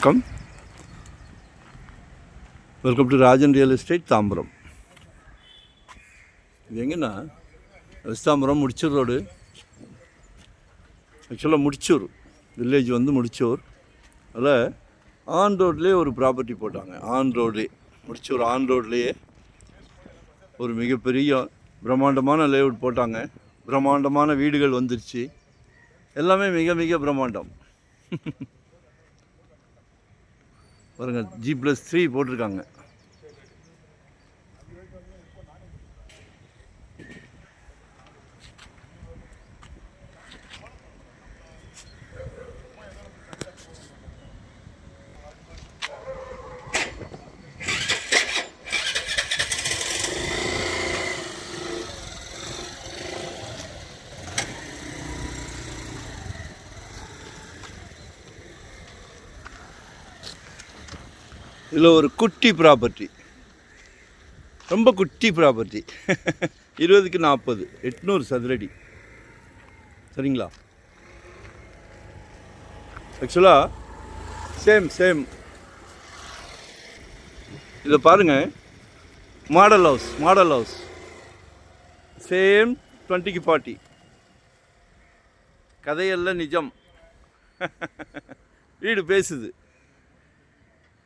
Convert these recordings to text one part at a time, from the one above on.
வணக்கம். Welcome to Rajan real estate Tambaram. இது எங்கன்னா தாம்பரம் முடிச்சூர் ரோடு. ஆக்சுவலாக முடிச்சூர் வில்லேஜ் வந்து முடிச்சூர். அதில் ஆன் ரோட்லேயே ஒரு ப்ராப்பர்ட்டி போட்டாங்க. ஆன் ரோட்லேயே முடிச்சூர் ஆன் ரோட்லேயே ஒரு மிகப்பெரிய பிரம்மாண்டமான லேஅவுட் போட்டாங்க. பிரம்மாண்டமான வீடுகள் வந்துருச்சு. எல்லாமே மிக மிக பிரம்மாண்டம். பாருங்க, G+3 போட்டிருக்காங்க. இதில் ஒரு குட்டி ப்ராப்பர்ட்டி, ரொம்ப குட்டி ப்ராப்பர்ட்டி. 20க்கு 40, 800 சதுரடி. சரிங்களா? ஆக்சுவலாக சேம் இதை பாருங்கள். மாடல் ஹவுஸ் சேம் 20க்கு 40. கதையெல்லாம் நிஜம். வீடு பேசுது.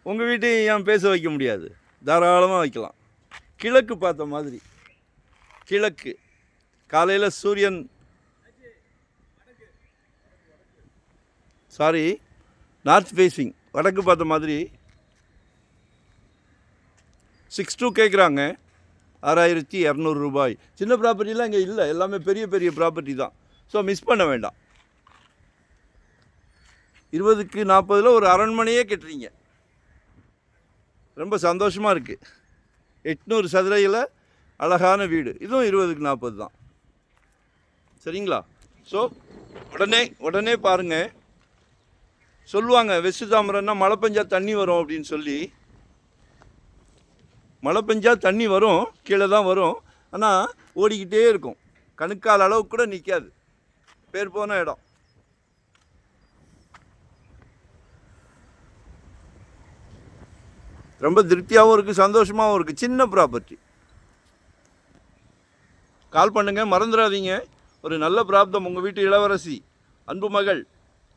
உங்கள் வீட்டையும் ஏன் பேச வைக்க முடியாது? தாராளமாக வைக்கலாம். கிழக்கு பார்த்த மாதிரி, கிழக்கு காலையில் சூரியன் நார்த் ஃபேஸிங் வடக்கு பார்த்த மாதிரி 6.2 கேட்குறாங்க. 6200 ரூபாய். சின்ன ப்ராப்பர்ட்டிலாம் இங்கே இல்லை, எல்லாமே பெரிய பெரிய ப்ராப்பர்ட்டி தான். ஸோ மிஸ் பண்ண வேண்டாம். 20க்கு 40 ஒரு அரண்மனையே கட்டுறீங்க. ரொம்ப சந்தோஷமாக இருக்குது. 800 சதுரையில் அழகான வீடு. இதுவும் 20க்கு 40 தான். சரிங்களா? ஸோ உடனே பாருங்கள். சொல்லுவாங்க வெஸ்ட் தாம்பரம்னா மழை பெஞ்சா தண்ணி வரும் அப்படின்னு சொல்லி. மழை பெஞ்சா தண்ணி வரும், கீழே தான் வரும். ஆனால் ஓடிக்கிட்டே இருக்கும். கணுக்கால் அளவுக்கு கூட நிற்காது. பேர் போன இடம். ரொம்ப திருப்தியாகவும் இருக்குது, சந்தோஷமாகவும் இருக்குது. சின்ன ப்ராப்பர்ட்டி. கால் பண்ணுங்கள், மறந்துடாதீங்க. ஒரு நல்ல பிராப்தம். உங்கள் வீட்டு இளவரசி, அன்பு மகள்,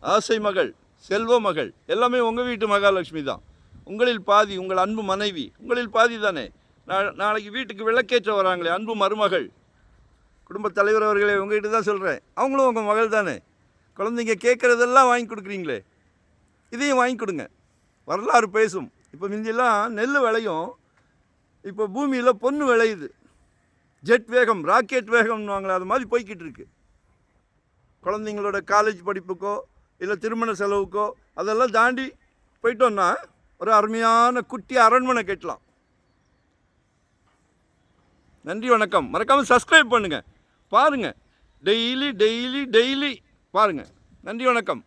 ஆசை மகள், செல்வ மகள், எல்லாமே உங்கள் வீட்டு மகாலட்சுமி தான். உங்களில் பாதி உங்கள் அன்பு மனைவி, உங்களில் பாதி தானே. நாளைக்கு வீட்டுக்கு விளக்கேற்ற வராங்களே அன்பு மருமகள், குடும்பத் தலைவர் அவர்களே, உங்கள்கிட்ட தான் சொல்கிறேன். அவங்களும் உங்கள் மகள் தானே. குழந்தைங்க கேட்குறதெல்லாம் வாங்கி கொடுக்குறீங்களே, இதையும் வாங்கி கொடுங்க. வரலாறு பேசும். இப்போ மிந்தியெல்லாம் நெல் விளையும், இப்போ பூமியில் பொண்ணு விளையுது. ஜெட் வேகம், ராக்கெட் வேகம்னுவாங்களே, அது மாதிரி போய்கிட்டு இருக்கு. குழந்தைங்களோட காலேஜ் படிப்புக்கோ இல்லை திருமண செலவுக்கோ அதெல்லாம் தாண்டி போயிட்டோன்னா ஒரு அருமையான குட்டி அரண்மனை கட்டலாம். நன்றி, வணக்கம். மறக்காமல் சப்ஸ்கிரைப் பண்ணுங்கள். பாருங்கள், டெய்லி பாருங்கள். நன்றி, வணக்கம்.